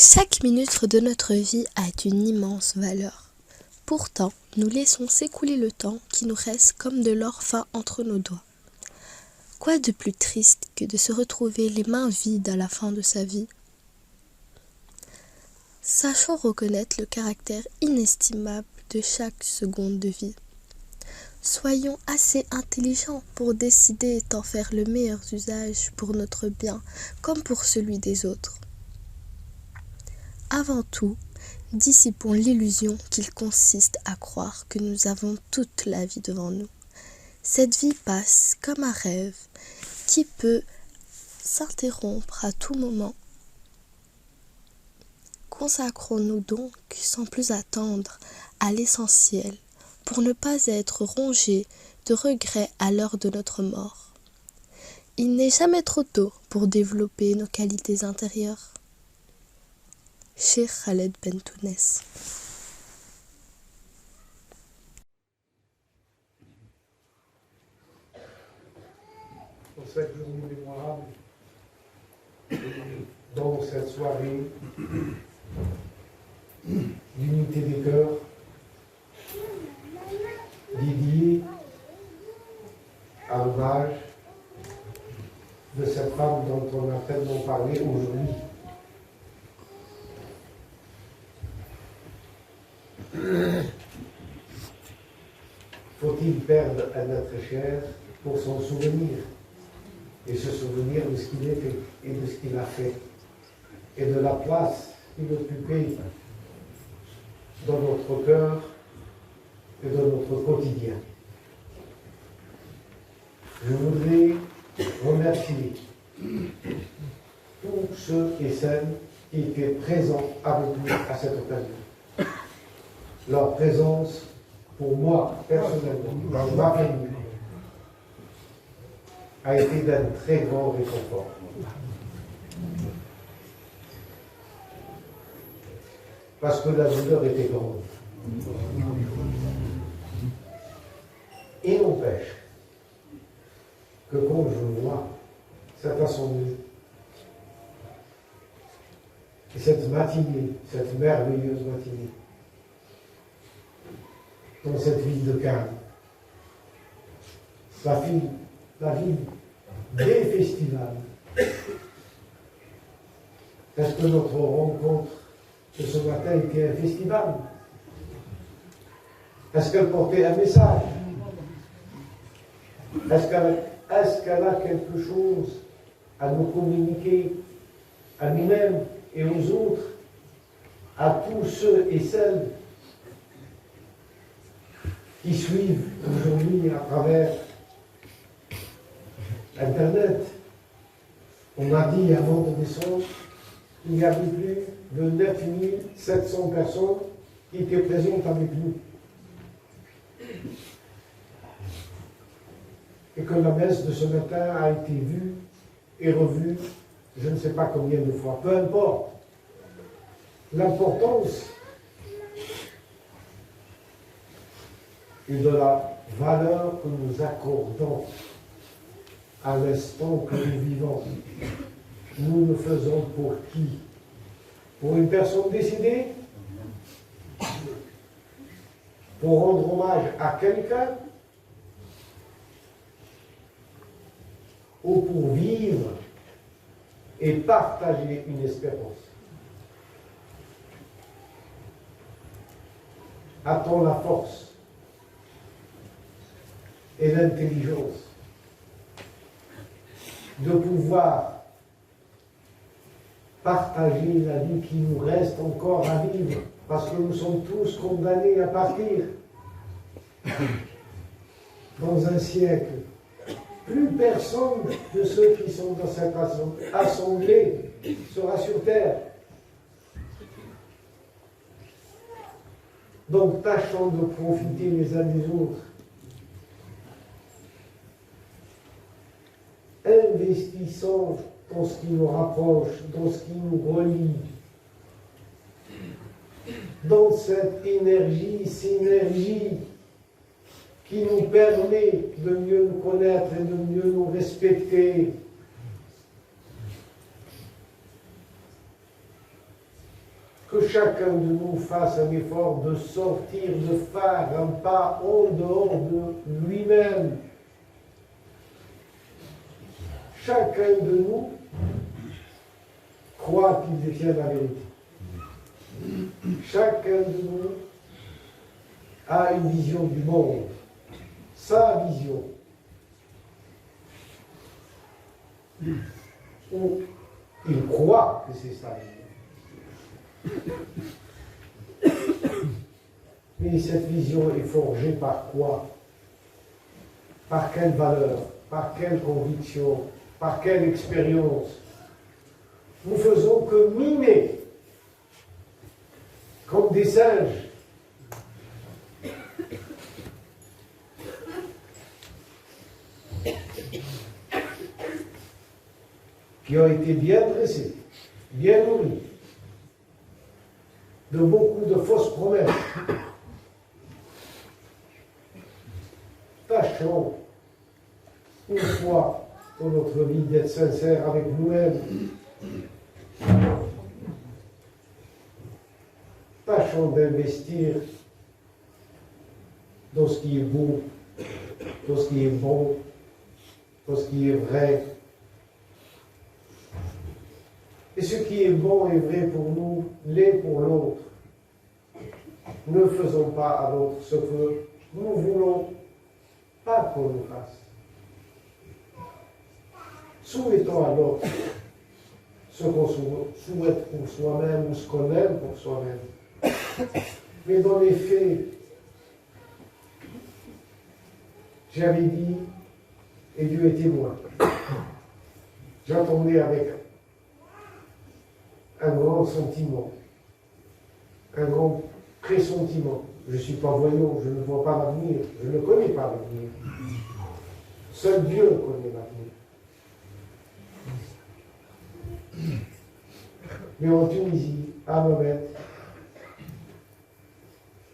Chaque minute de notre vie a une immense valeur. Pourtant, nous laissons s'écouler le temps qui nous reste comme de l'or fin entre nos doigts. Quoi de plus triste que de se retrouver les mains vides à la fin de sa vie? Sachons reconnaître le caractère inestimable de chaque seconde de vie. Soyons assez intelligents pour décider d'en faire le meilleur usage pour notre bien comme pour celui des autres. Avant tout, dissipons l'illusion qu'il consiste à croire que nous avons toute la vie devant nous. Cette vie passe comme un rêve qui peut s'interrompre à tout moment. Consacrons-nous donc sans plus attendre à l'essentiel pour ne pas être rongés de regrets à l'heure de notre mort. Il n'est jamais trop tôt pour développer nos qualités intérieures. Cheikh Khaled Bentounes. Pour cette journée mémorable, dans cette soirée d'unité des cœurs, dédiée à l'hommage de cette femme dont on a tellement parlé aujourd'hui. Faut-il perdre un être cher pour son souvenir et se souvenir de ce qu'il était et de ce qu'il a fait et de la place qu'il occupait dans notre cœur et dans notre quotidien. Je voudrais remercier tous ceux et celles qui étaient présents avec nous à cette occasion. Leur présence, pour moi, personnellement, dans ma famille, a été d'un très grand réconfort. Parce que la douleur était grande. Et n'empêche que quand je vois cette assemblée, et cette matinée, cette merveilleuse matinée, dans cette ville de Cannes, la ville des festivals. Est-ce que notre rencontre de ce matin était un festival? Est-ce qu'elle portait un message? Est-ce qu'elle a quelque chose à nous communiquer, à nous-mêmes et aux autres, à tous ceux et celles qui suivent aujourd'hui à travers Internet? On a dit avant de descendre, il y avait plus de 9700 personnes qui étaient présentes avec nous. Et que la messe de ce matin a été vue et revue, je ne sais pas combien de fois. Peu importe. L'importance et de la valeur que nous accordons à l'instant que nous vivons. Nous le faisons pour qui? Pour une personne décédée? Pour rendre hommage à quelqu'un? Ou pour vivre et partager une espérance? A-t-on la force et l'intelligence de pouvoir partager la vie qui nous reste encore à vivre, parce que nous sommes tous condamnés à partir dans un siècle? Plus personne de ceux qui sont dans cette assemblée sera sur terre. Donc tâchons de profiter les uns des autres. Investissons dans ce qui nous rapproche, dans ce qui nous relie, dans cette synergie qui nous permet de mieux nous connaître et de mieux nous respecter. que chacun de nous fasse un effort de sortir, de faire un pas en dehors de lui-même. Chacun de nous croit qu'il détient la vérité. Chacun de nous a une vision du monde, sa vision. Ou il croit que c'est sa vision. Mais cette vision est forgée par quoi? Par quelle valeur? Par quelle conviction? Par quelle expérience? Nous faisons que mimer, comme des singes. Qui ont été bien dressés, bien nourris, de beaucoup de fausses promesses. Tâchons, une fois dans notre vie, d'être sincères avec nous-mêmes. Tâchons d'investir dans ce qui est beau, dans ce qui est bon, dans ce qui est vrai. Et ce qui est bon et vrai pour nous, l'est pour l'autre. Ne faisons pas à l'autre ce que nous voulons pas qu'on nous fasse. Souhaitons à l'autre ce qu'on souhaite pour soi-même ou ce qu'on aime pour soi-même. Mais dans les faits, j'avais dit, et Dieu est témoin, j'attendais avec un grand sentiment, un grand pressentiment. Je ne suis pas voyant, je ne vois pas l'avenir, je ne connais pas l'avenir. Seul Dieu connaît l'avenir. Mais en Tunisie, à Mohamed,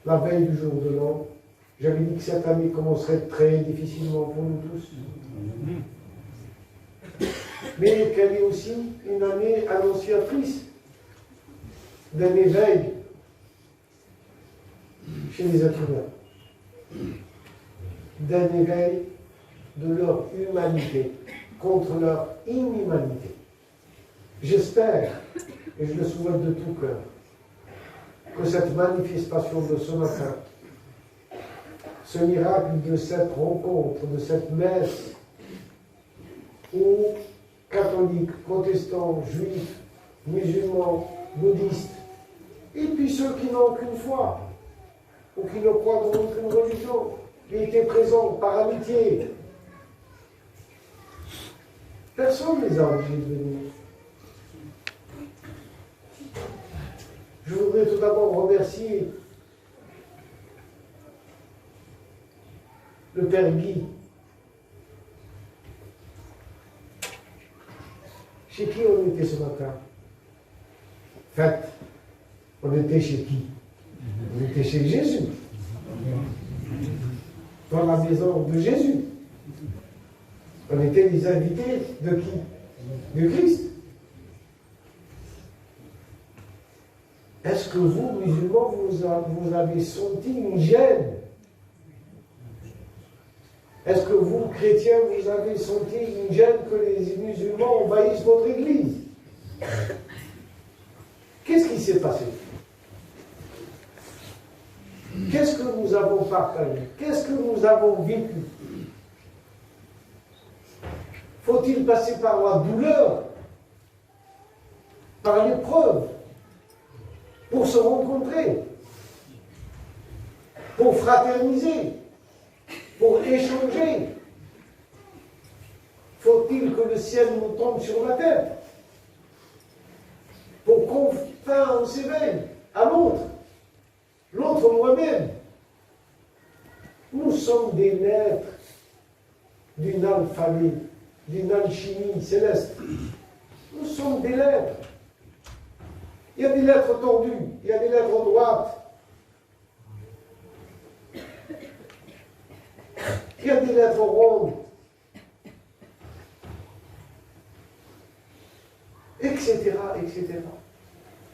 la veille du jour de l'an, j'avais dit que cette année commencerait très difficilement pour nous tous. Mais qu'elle est aussi une année annonciatrice d'un éveil chez les êtres humains, d'un éveil de leur humanité contre leur inhumanité. J'espère, et je le souhaite de tout cœur, que cette manifestation de ce matin, ce miracle de cette rencontre, de cette messe, où catholiques, protestants, juifs, musulmans, bouddhistes, et puis ceux qui n'ont aucune foi, ou qui ne croient dans aucune religion, qui étaient présents par amitié. Personne ne les a obligés de venir. Je voudrais tout d'abord remercier le Père Guy, chez qui on était ce matin. En fait, on était chez qui? On était chez Jésus, dans la maison de Jésus. On était les invités de qui? De Christ. Est-ce que vous, musulmans, vous avez senti une gêne? Est-ce que vous, chrétiens, vous avez senti une gêne que les musulmans envahissent votre église? Qu'est-ce qui s'est passé? Qu'est-ce que nous avons partagé? Qu'est-ce que nous avons vécu? Faut-il passer par la douleur, par l'épreuve, pour se rencontrer, pour fraterniser, pour échanger? Faut-il que le ciel nous tombe sur la tête pour qu'enfin on s'éveille à l'autre, l'autre moi-même? Nous sommes des maîtres d'une alphabet, d'une alchimie céleste. Nous sommes des lettres. Il y a des lettres tordues, il y a des lettres droites. Il y a des lettres rondes. Etc., etc.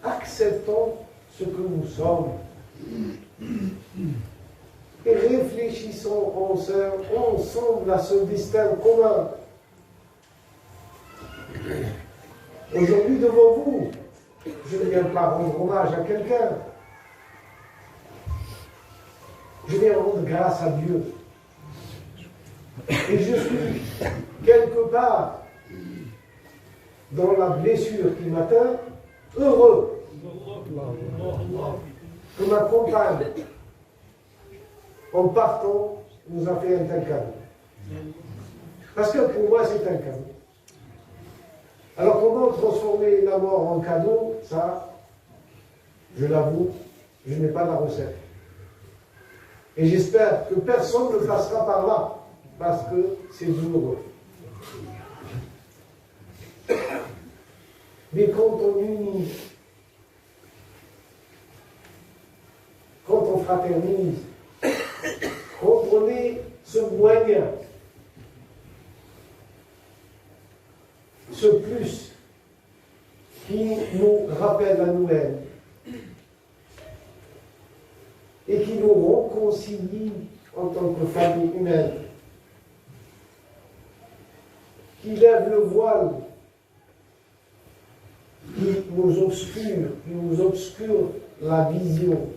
Acceptons ce que nous sommes et réfléchissons ensemble à ce destin commun. Aujourd'hui, devant vous, je ne viens pas rendre hommage à quelqu'un. Je viens rendre grâce à Dieu. Et je suis quelque part dans la blessure qui m'atteint, heureux que ma compagne, en partant, nous a fait un tel cadeau. Parce que pour moi, c'est un cadeau. Alors comment transformer la mort en cadeau? Ça, je l'avoue, je n'ai pas la recette. Et j'espère que personne ne passera par là, parce que c'est douloureux. Mais quand on unit, quand on fraternise, quand on est ce moyen, ce plus qui nous rappelle à nous-mêmes et qui nous réconcilie en tant que famille humaine, qui lève le voile, qui nous obscure la vision.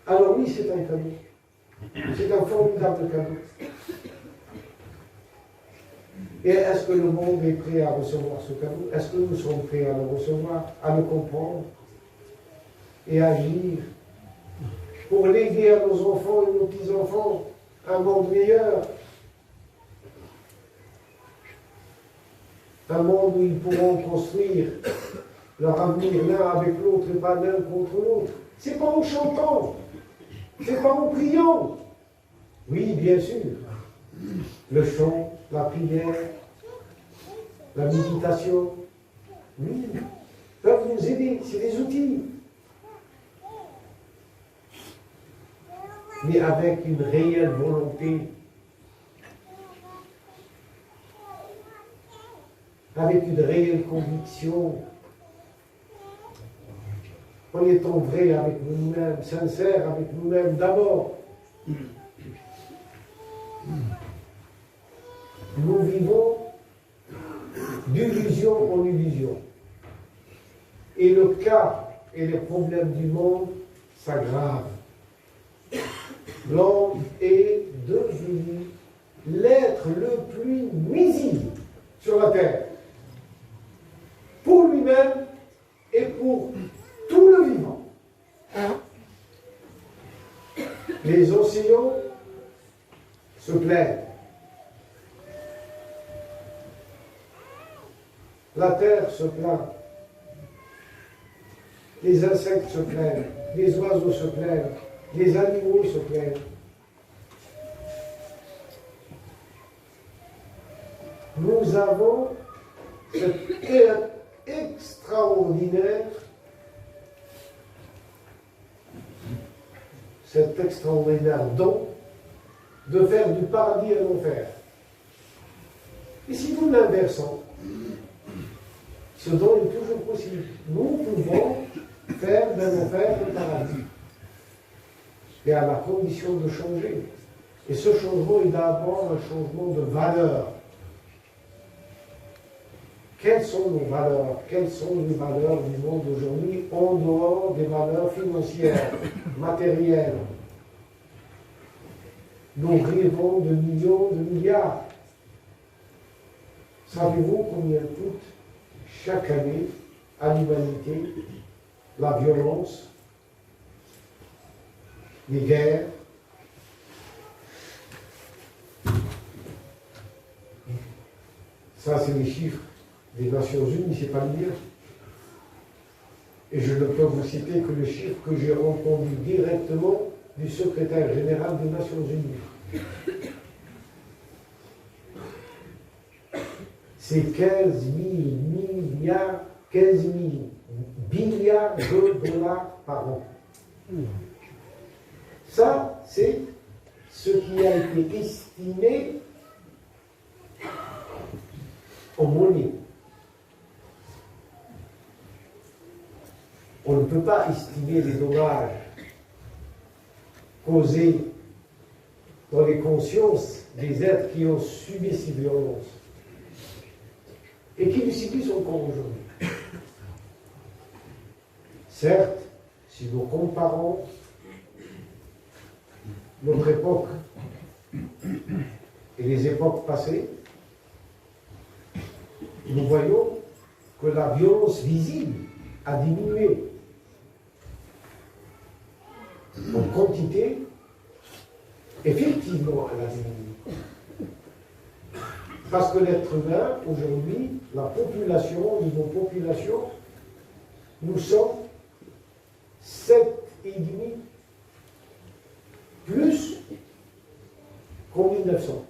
Alors oui, c'est un cadeau. C'est un formidable cadeau. Et est-ce que le monde est prêt à recevoir ce cadeau? Est-ce que nous sommes prêts à le recevoir, à le comprendre et à agir pour léguer à nos enfants et nos petits-enfants un monde meilleur? Un monde où ils pourront construire leur avenir l'un avec l'autre et pas l'un contre l'autre. C'est pas en chantant, c'est pas en priant. Oui, bien sûr, le chant, la prière, la méditation, oui, peuvent nous aider, c'est des outils. Mais avec une réelle volonté, avec une réelle conviction, en étant vrai avec nous-mêmes, sincère avec nous-mêmes d'abord. Nous vivons d'illusion en illusion. Et le cas et les problèmes du monde s'aggravent. L'homme est devenu l'être le plus nuisible sur la terre. Pour lui-même et pour tout le vivant. Les océans se plaignent. La terre se plaint. Les insectes se plaignent. Les oiseaux se plaignent. Les animaux se plaignent. Nous avons cette extraordinaire, cet extraordinaire don de faire du paradis un enfer. Et si nous l'inversons, ce don est toujours possible. Nous pouvons faire d'un enfer un paradis. Et à la condition de changer. Et ce changement est d'abord un changement de valeur. Quelles sont nos valeurs? Quelles sont les valeurs du monde aujourd'hui en dehors des valeurs financières, matérielles? Nous rêvons de millions, de milliards. Savez-vous combien coûte chaque année à l'humanité la violence, les guerres? Ça, c'est les chiffres des Nations Unies, c'est pas le mien. Et je ne peux vous citer que le chiffre que j'ai entendu directement du secrétaire général des Nations Unies. C'est 15 000 milliards, 15 000 milliards de dollars par an. Ça, c'est ce qui a été estimé en monnaie. peut pas estimer les dommages causés dans les consciences des êtres qui ont subi ces violences et qui les subissent encore aujourd'hui. Certes, si nous comparons notre époque et les époques passées, nous voyons que la violence visible a diminué en quantité. Effectivement, elle a diminué. Parce que l'être humain, aujourd'hui, la population, niveau population, nous sommes 7,5 plus qu'en 1900.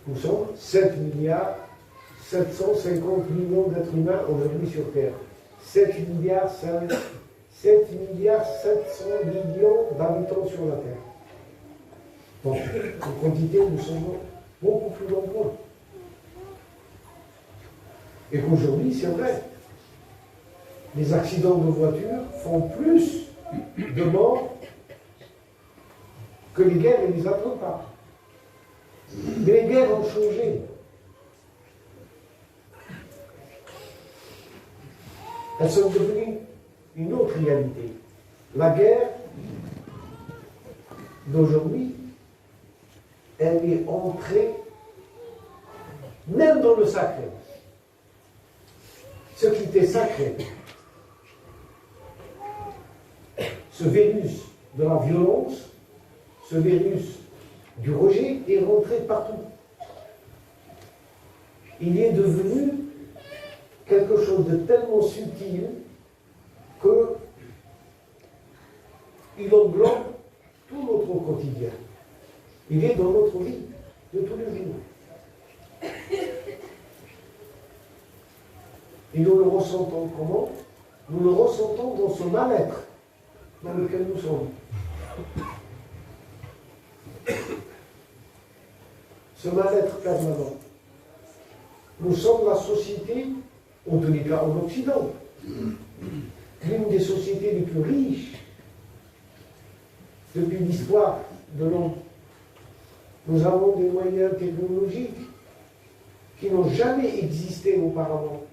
Nous sommes 7 milliards 750 millions d'êtres humains aujourd'hui sur Terre. 7 milliards 700 millions d'habitants sur la Terre. Donc, en quantité, nous sommes beaucoup plus nombreux. Et qu'aujourd'hui, c'est vrai, les accidents de voiture font plus de morts que les guerres et les attentats. Mais les guerres ont changé. Elles sont devenues une autre réalité. La guerre d'aujourd'hui, elle est entrée même dans le sacré. Ce qui était sacré, ce Vénus de la violence, ce Vénus du rejet est rentré partout. Il est devenu quelque chose de tellement subtil qu'il englobe tout notre quotidien. Il est dans notre vie de tous les jours. Et nous le ressentons comment? Nous le ressentons dans ce mal-être dans lequel nous sommes. Ce mal-être permanent. Nous sommes la société, en tous les cas en Occident, l'une des sociétés les plus riches depuis l'histoire de l'homme. Nous avons des moyens technologiques qui n'ont jamais existé auparavant.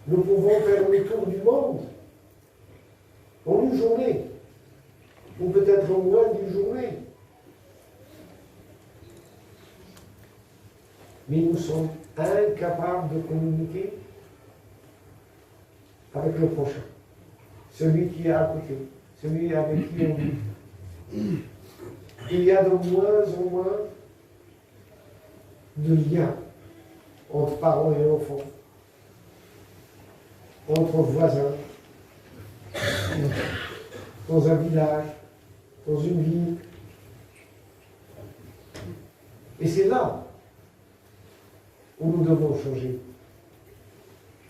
Nous pouvons faire le tour du monde en une journée, ou peut-être en moins d'une journée. Mais nous sommes incapables de communiquer avec le prochain, celui qui est à côté, celui avec qui on vit. Il y a de moins en moins de liens entre parents et enfants, entre voisins, dans un village, dans une ville. Et c'est là où nous devons changer.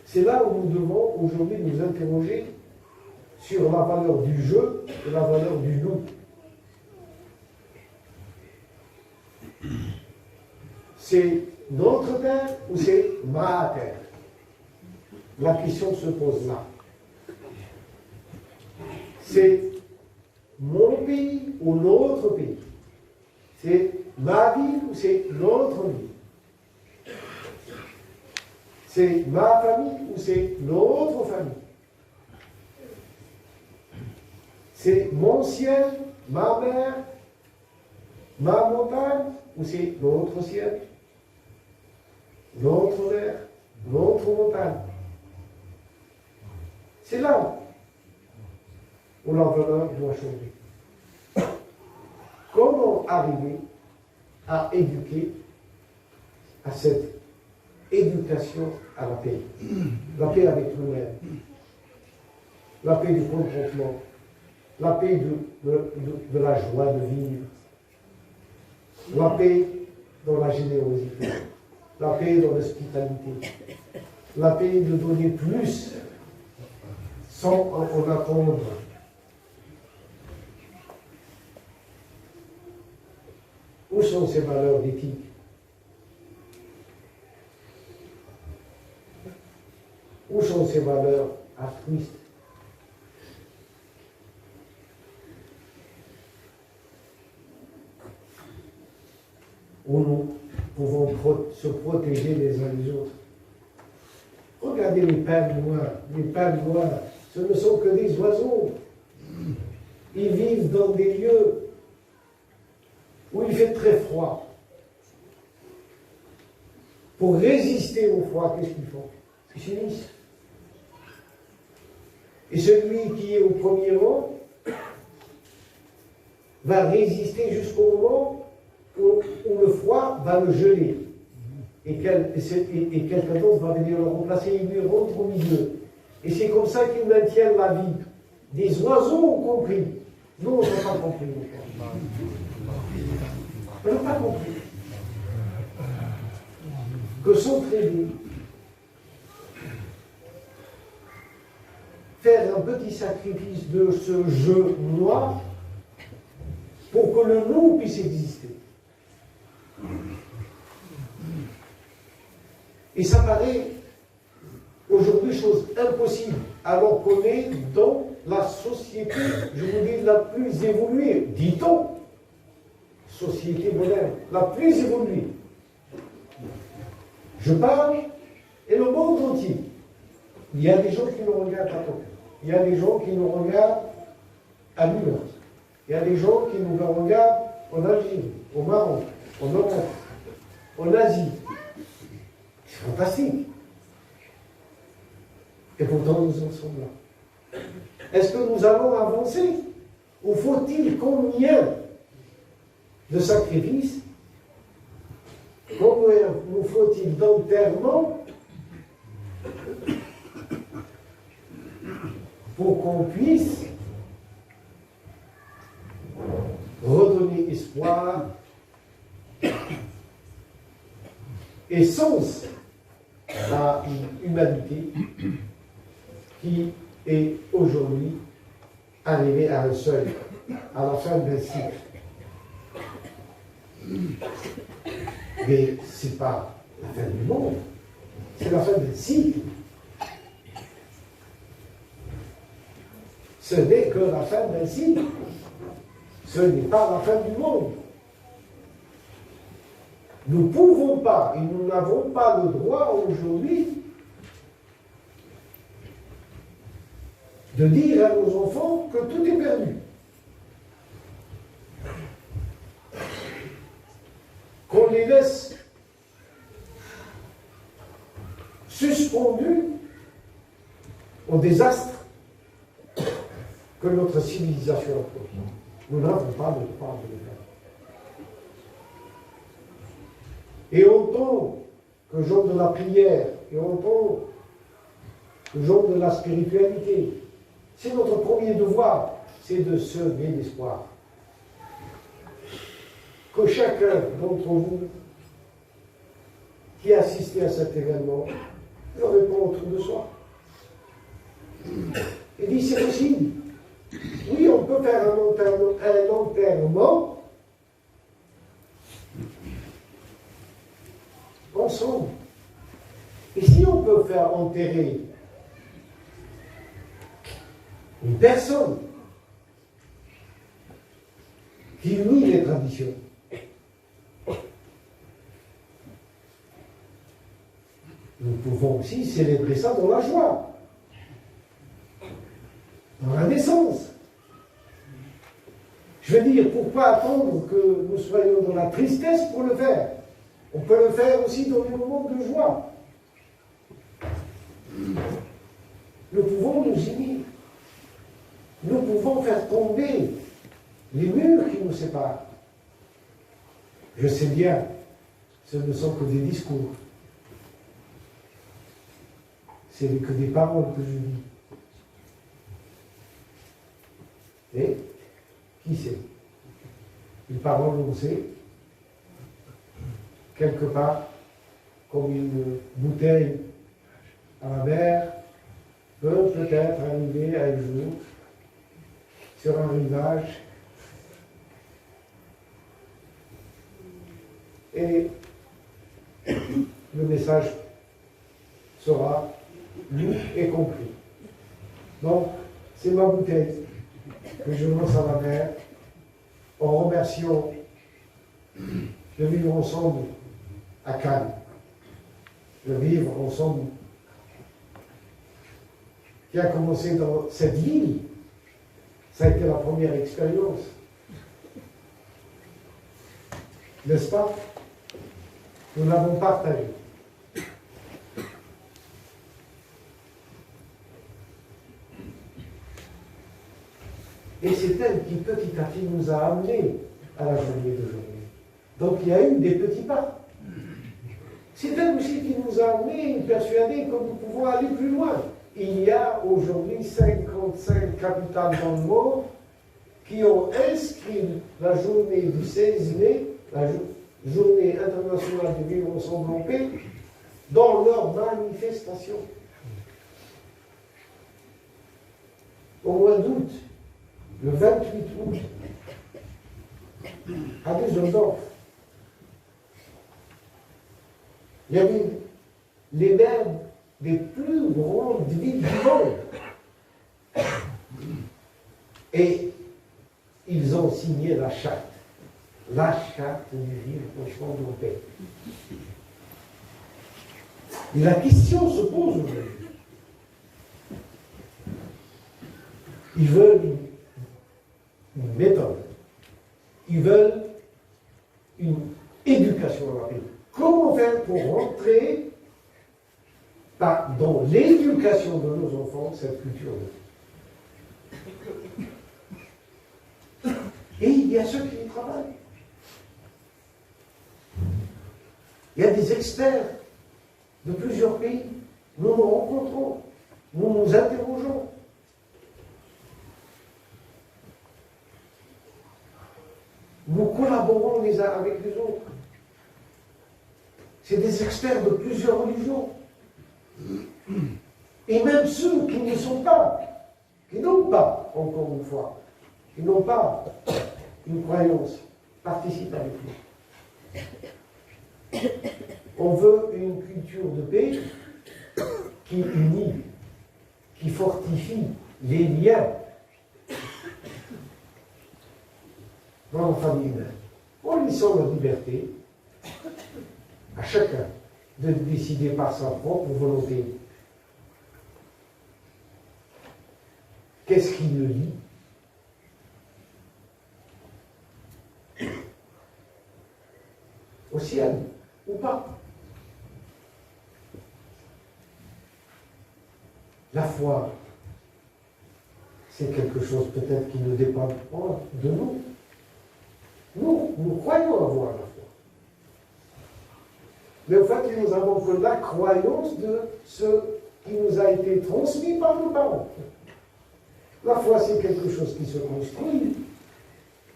C'est là où nous devons aujourd'hui nous interroger sur la valeur du jeu et la valeur du nous. C'est notre terre ou c'est ma terre? La question se pose là. C'est mon pays ou notre pays? C'est ma ville ou c'est notre ville? C'est ma famille ou c'est notre famille? C'est mon ciel, ma mer, ma montagne ou c'est notre ciel, notre mer, notre montagne? C'est là où la valeur doit changer. Comment arriver à éduquer à cette éducation à la paix? La paix avec nous-mêmes, la paix du contentement, la paix de la joie de vivre, la paix dans la générosité, la paix dans l'hospitalité, la paix de donner plus sans en attendre. Où sont ces valeurs d'éthique? ces valeurs altruistes. Où nous pouvons se protéger les uns les autres. Regardez les pingouins. Les pingouins, ce ne sont que des oiseaux. Ils vivent dans des lieux où il fait très froid. Pour résister au froid, qu'est-ce qu'ils font? Ils s'unissent. Et celui qui est au premier rang va résister jusqu'au moment où le froid va le geler. Et quelqu'un d'autre va venir le remplacer et lui rentre au milieu. Et c'est comme ça qu'ils maintiennent la vie. Des oiseaux ont compris. Nous, on n'a pas compris. On n'a pas compris. Que s'entraider, faire un petit sacrifice de ce jeu noir pour que le nous puisse exister. Et ça paraît aujourd'hui chose impossible, alors qu'on est dans la société, je vous dis, la plus évoluée, dit-on, société moderne, la plus évoluée. Je parle, et le monde entier. Il y a des gens qui nous regardent à Tokyo. Il y a des gens qui nous regardent à New York. Il y a des gens qui nous regardent en Algérie, au Maroc, en Europe, en Asie. C'est fantastique. Et pourtant, nous en sommes là. Est-ce que nous allons avancer? Ou faut-il combien de sacrifices? Combien nous faut-il d'enterrement pour qu'on puisse redonner espoir et sens à une humanité qui est aujourd'hui arrivée à un seuil, à la fin d'un cycle. Mais ce n'est pas la fin du monde, c'est la fin d'un cycle. Ce n'est que la fin d'un cycle. Ce n'est pas la fin du monde. Nous ne pouvons pas, et nous n'avons pas le droit aujourd'hui de dire à nos enfants que tout est perdu. Qu'on les laisse suspendus au désastre que notre civilisation a produit. Nous n'avons pas le droit de le faire. Et en tant que gens de la prière, et en tant que gens de la spiritualité, c'est notre premier devoir, c'est de semer l'espoir. Que chacun d'entre vous qui a assisté à cet événement le répond autour de soi. Et dit, c'est possible. Oui, on peut faire un enterrement ensemble. Et si on peut faire enterrer une personne qui unit les traditions, nous pouvons aussi célébrer ça dans la joie, dans la naissance. Je veux dire, pourquoi attendre que nous soyons dans la tristesse pour le faire? On peut le faire aussi dans les moments de joie. Nous pouvons nous unir. Nous pouvons faire tomber les murs qui nous séparent. Je sais bien, ce ne sont que des discours. C'est que des paroles que je dis. Et qui sait? Une parole, on sait, quelque part, comme une bouteille à la mer, peut peut-être arriver un jour sur un rivage et le message sera lu et compris. Donc, c'est ma bouteille que je lance à la mer en remerciant de vivre ensemble à Cannes, de vivre ensemble qui a commencé dans cette ville. Ça a été la première expérience. N'est-ce pas? Nous l'avons partagé. Et c'est elle qui petit à petit nous a amenés à la journée d'aujourd'hui. Donc il y a eu des petits pas. C'est elle aussi qui nous a amenés, persuadés que nous pouvons aller plus loin. Il y a aujourd'hui 55 capitales dans le monde qui ont inscrit la journée du 16 mai, la journée internationale de vivre ensemble en paix, dans leur manifestation. Au mois d'août, le 28 août, à Düsseldorf, il y avait les maires des plus grandes villes du monde. Et ils ont signé la charte du vivre ensemble en paix. Et la question se pose aujourd'hui. Ils veulent une méthode. Ils veulent une éducation à la paix. Comment faire pour rentrer dans l'éducation de nos enfants cette culture de paix? Et il y a ceux qui y travaillent. Il y a des experts de plusieurs pays. Nous nous rencontrons, nous nous interrogeons. Nous collaborons les uns avec les autres. C'est des experts de plusieurs religions. Et même ceux qui ne sont pas, qui n'ont pas, encore une fois, qui n'ont pas une croyance, participent avec nous. On veut une culture de paix qui unit, qui fortifie les liens dans la famille humaine. En laissant la liberté à chacun de décider par sa propre volonté qu'est-ce qui le lie. Au ciel ou pas. La foi, c'est quelque chose peut-être qui ne dépend pas de nous. Nous croyons avoir la foi. Mais en fait, nous n'avons que la croyance de ce qui nous a été transmis par nos parents. La foi, c'est quelque chose qui se construit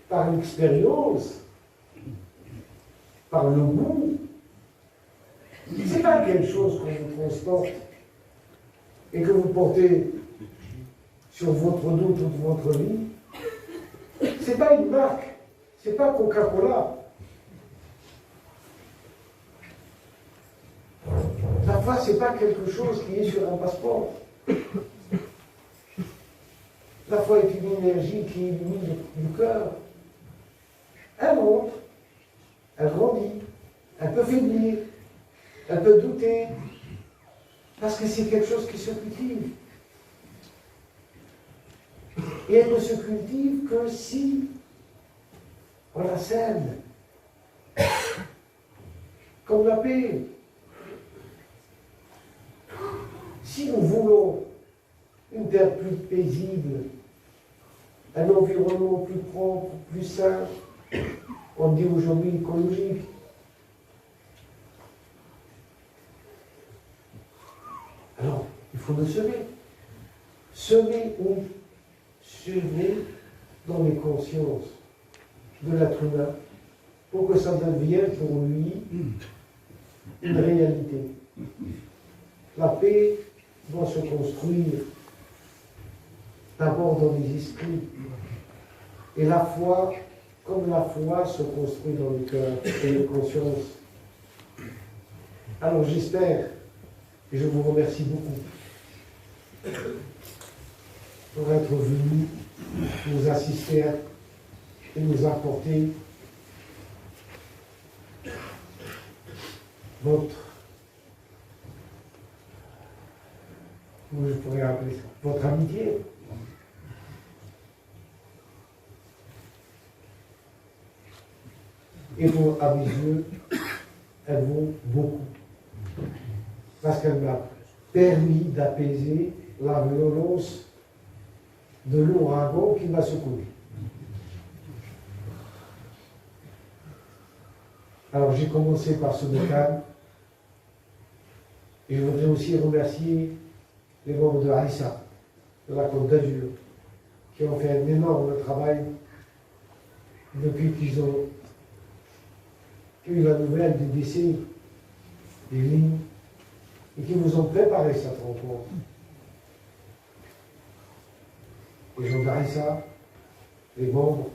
par l'expérience, par le goût. Ce n'est pas quelque chose qu'on vous transporte et que vous portez sur votre dos toute votre vie. Ce n'est pas une marque, ce n'est pas Coca-Cola. La foi, ce n'est pas quelque chose qui est sur un passeport. La foi est une énergie qui illumine du cœur. Elle monte, elle grandit, elle peut faiblir, elle peut douter, parce que c'est quelque chose qui se cultive. Et elle ne se cultive que si on la sème. Comme la paix. Si nous voulons une terre plus paisible, un environnement plus propre, plus sain, on dit aujourd'hui écologique. Alors, il faut le semer. Semer où? Semer dans les consciences de l'être humain pour que ça devienne pour lui une réalité. La paix doit se construire d'abord dans les esprits. Et la foi, comme la foi, se construit dans le cœur et les consciences. Alors j'espère, et je vous remercie beaucoup, pour être venu nous assister et nous apporter comment je pourrais appeler ça, votre amitié. Et pour, à mes yeux, elle vaut beaucoup. Parce qu'elle m'a permis d'apaiser la violence de l'ouragan qui m'a secoué. Alors j'ai commencé par ce bocal et je voudrais aussi remercier les membres de Aïssa, de la Côte d'Azur, qui ont fait un énorme travail depuis qu'ils ont eu la nouvelle du décès des lignes et qui vous ont préparé cette rencontre. Les gens d'Aïssa, les membres,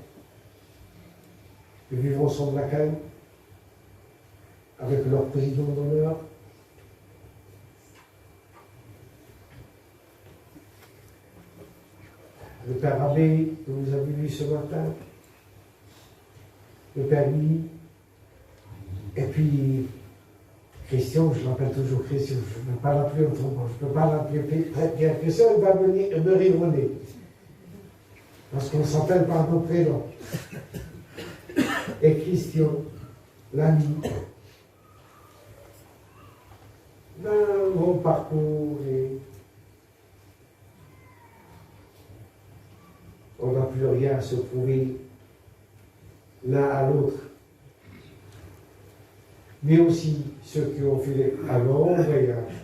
les vivants ensemble la Cannes, avec leur président d'honneur, le père Abbé que vous avez vu ce matin, le père Louis, et puis Christian, je l'appelle toujours Christian, je ne peux pas l'appeler autrement, je ne peux pas l'appeler très bien que ça, il va me rironner. Parce qu'on s'appelle par nos prénoms. Et Christian, l'ami, d'un long parcours et on n'a plus rien à se prouver l'un à l'autre. Mais aussi ceux qui ont fait un long voyage.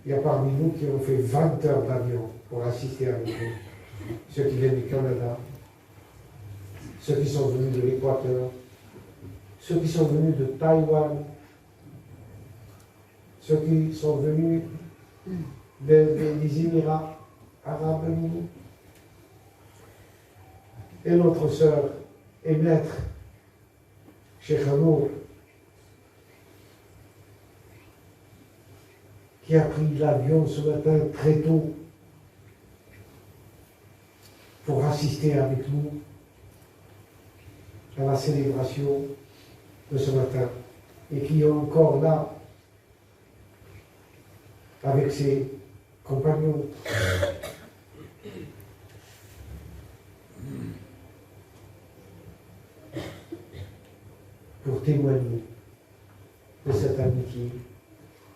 Il y a parmi nous qui ont fait 20 heures d'avion pour assister avec nous. Ceux qui viennent du Canada, ceux qui sont venus de l'Équateur, ceux qui sont venus de Taïwan, ceux qui sont venus des Émirats arabes unis. Et notre sœur et maître, Cheikh Amour, qui a pris l'avion ce matin très tôt pour assister avec nous à la célébration de ce matin et qui est encore là avec ses compagnons. Pour témoigner de cette amitié,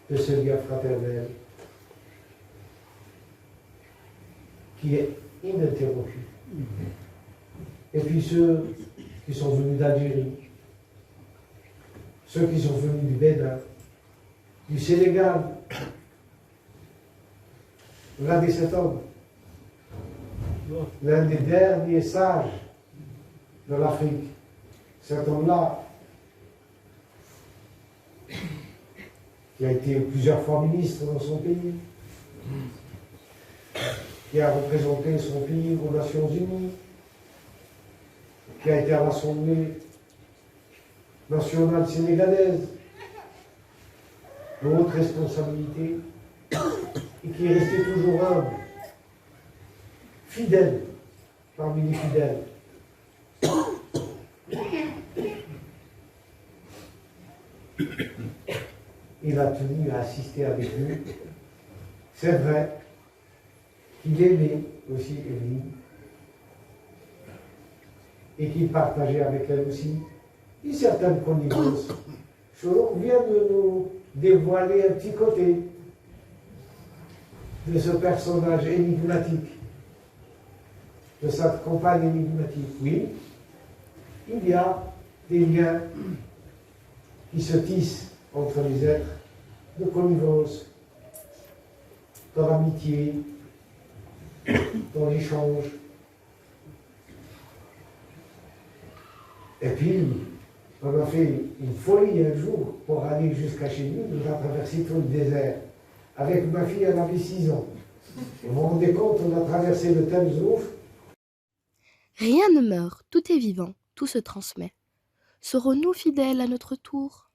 de ce lien fraternel qui est ininterrompu. Et puis ceux qui sont venus d'Algérie, ceux qui sont venus du Bénin, du Sénégal, l'un des 7 hommes, l'un des derniers sages de l'Afrique, cet homme-là, qui a été plusieurs fois ministre dans son pays, qui a représenté son pays aux Nations Unies, qui a été à l'Assemblée nationale sénégalaise, de haute responsabilité, et qui est resté toujours humble, fidèle parmi les fidèles. Il a tenu à assister avec nous. C'est vrai qu'il aimait aussi Evelyne et qu'il partageait avec elle aussi une certaine connivence. On vient de nous dévoiler un petit côté de ce personnage énigmatique, de cette compagne énigmatique. Oui, il y a des liens qui se tissent entre les êtres, de connivence, dans l'amitié, dans l'échange. Et puis, on a fait une folie un jour pour aller jusqu'à chez nous, nous a traversé tout le désert. Avec ma fille, elle avait 6 ans. Et vous vous rendez compte, on a traversé le Thames. Rien ne meurt, tout est vivant, tout se transmet. Serons-nous fidèles à notre tour ?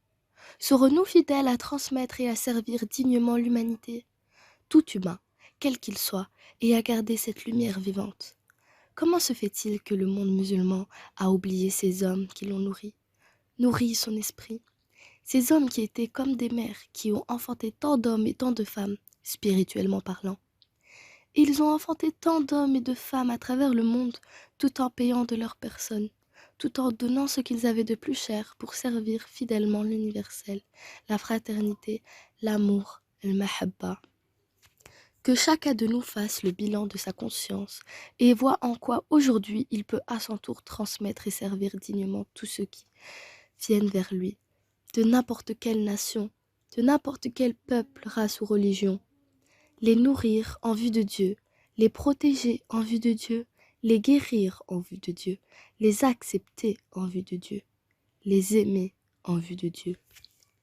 Serons-nous fidèles à transmettre et à servir dignement l'humanité ? Tout humain, quel qu'il soit, et à garder cette lumière vivante. Comment se fait-il que le monde musulman a oublié ces hommes qui l'ont nourri son esprit? Ces hommes qui étaient comme des mères, qui ont enfanté tant d'hommes et tant de femmes, spirituellement parlant. Et ils ont enfanté tant d'hommes et de femmes à travers le monde, tout en payant de leur personne, tout en donnant ce qu'ils avaient de plus cher pour servir fidèlement l'universel, la fraternité, l'amour, le mahabba. Que chacun de nous fasse le bilan de sa conscience et voit en quoi aujourd'hui il peut à son tour transmettre et servir dignement tous ceux qui viennent vers lui, de n'importe quelle nation, de n'importe quel peuple, race ou religion. Les nourrir en vue de Dieu, les protéger en vue de Dieu, les guérir en vue de Dieu, les accepter en vue de Dieu, les aimer en vue de Dieu.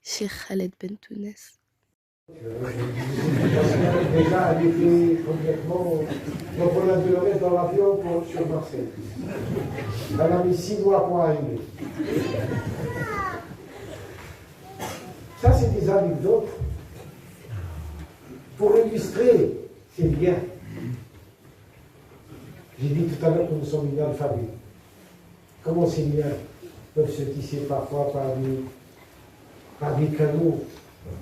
Cheikh Khaled Bentounes. Déjà, elle était complètement. Donc, on a dû le mettre dans l'avion sur Marseille. Elle a mis 6 mois pour arriver. Ça, c'est des anecdotes. Pour illustrer, c'est bien. J'ai dit tout à l'heure que nous sommes une alphabet. Comment ces liens peuvent se tisser parfois par des canaux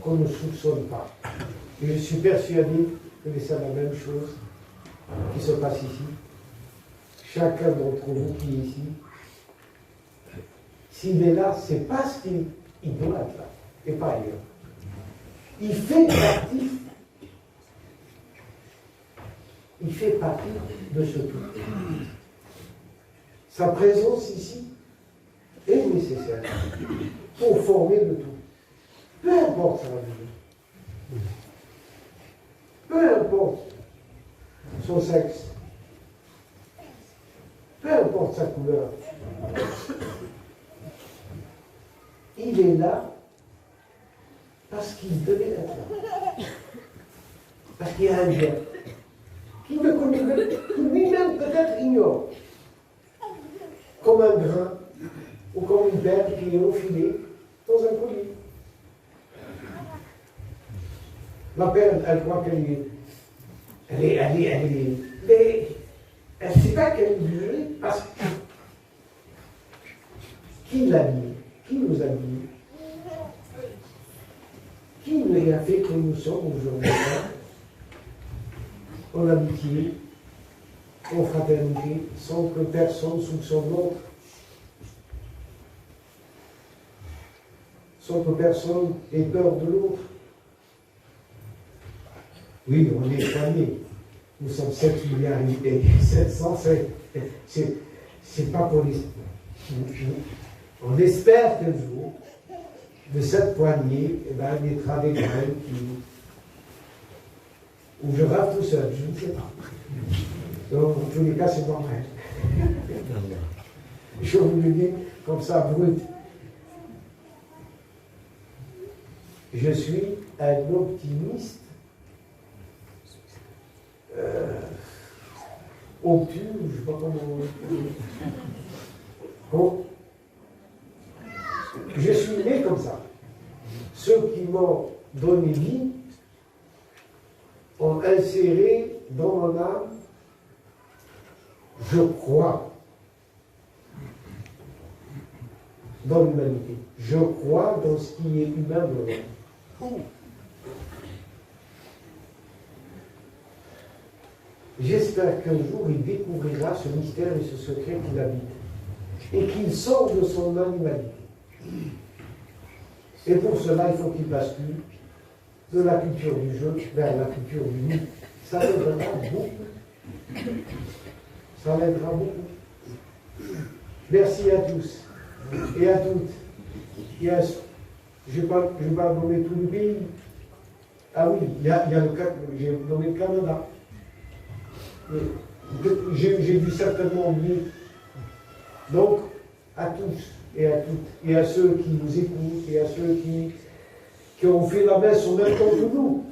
qu'on ne soupçonne pas. Et je suis persuadé que c'est la même chose qui se passe ici. Chacun d'entre vous qui est ici, s'il est là, c'est parce qu'il doit être là, et pas ailleurs. Il fait partie de ce tout. Sa présence ici est nécessaire pour former le tout. Peu importe sa religion, peu importe son sexe, peu importe sa couleur, il est là parce qu'il devait être là. Parce qu'il y a un bien qu'il ne connaît, que lui-même peut-être ignore, comme un grain ou comme une perle qui est enfilée dans un collier. La perle, elle croit qu'elle est. Mais elle ne sait pas qu'elle est liée parce que. Qui l'a liée? Qui nous a liés? Qui nous a fait que nous sommes aujourd'hui en amitié, en fraternité, sans que personne soupçonne l'autre, sans que personne ait peur de l'autre? Oui, on est soignés. Nous sommes 7 milliards et 700, c'est pas pour les. On espère qu'un jour, de cette poignée, naîtra des graines où je rêve tout seul, je ne sais pas. Donc, en tous les cas, c'est moi-même. Je vous le dis comme ça, brut. Je suis un optimiste obtus, je ne sais pas comment. Bon. Je suis né comme ça. Ceux qui m'ont donné vie ont inséré dans mon âme, je crois, dans l'humanité. Je crois dans ce qui est humain de l'homme. J'espère qu'un jour il découvrira ce mystère et ce secret qu'il habite et qu'il sort de son animalité. Et pour cela, il faut qu'il bascule de la culture du jeu vers la culture du nous. Ça l'aidera beaucoup. Ça l'aidera beaucoup. Merci à tous et à toutes. Je ne vais pas nommer tout le pays. Ah oui, il y a j'ai nommé le Canada. J'ai dû certainement oublier. Donc, à tous et à toutes, et à ceux qui nous écoutent, et à ceux qui ont fait la messe en même temps que nous,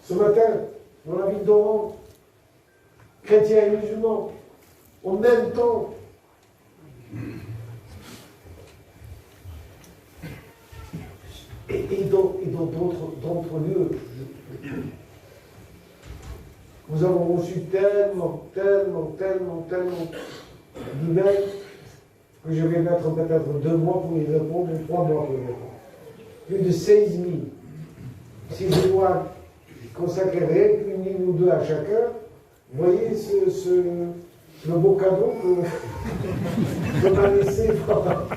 ce matin, dans la ville d'Oran, chrétiens et musulmans, en même temps. Et dans d'autres lieux. Nous avons reçu tellement d'emails que je vais mettre peut-être 2 mois pour y répondre, ou 3 mois pour y répondre. Plus de 16 000. Si je dois consacrer rien qu'une ligne ou 2 à chacun, voyez le beau cadeau que m'a laissé pas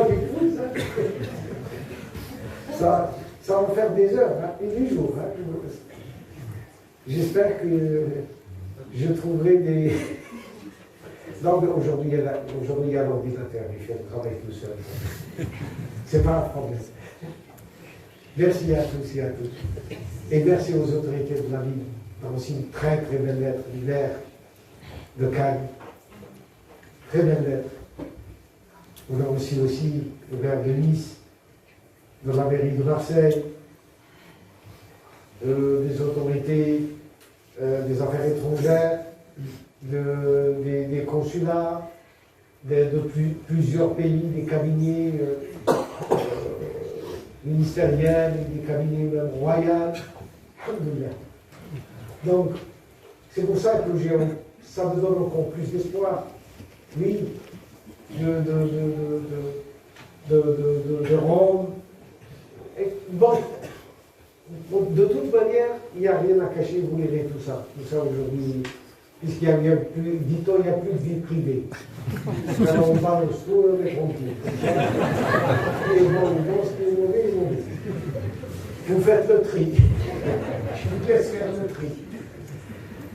du tout, ça va me faire des heures, et des jours. J'espère que je trouverai des... Non, mais aujourd'hui, il y a l'ordinateur, il fait le travail tout seul. C'est pas un problème. Merci à tous et à toutes. Et merci aux autorités de la ville. On a aussi une très belle lettre du maire de Cannes. Très belle lettre. On a aussi le maire de Nice, de la mairie de Marseille, des autorités des affaires étrangères, des consulats, de plusieurs pays, des cabinets ministériels, des cabinets même royaux. Donc, c'est pour ça que ça me donne encore plus d'espoir. Oui, de Rome. Et bon, de toute manière, il n'y a rien à cacher, vous lirez tout ça. Tout ça aujourd'hui, puisqu'il n'y a plus, dit-on, il n'y a plus de vie privée. Alors on parle sur les frontières. Ce qui est bon, ce qui est mauvais, mauvais. Vous faites le tri. Je vous laisse faire le tri.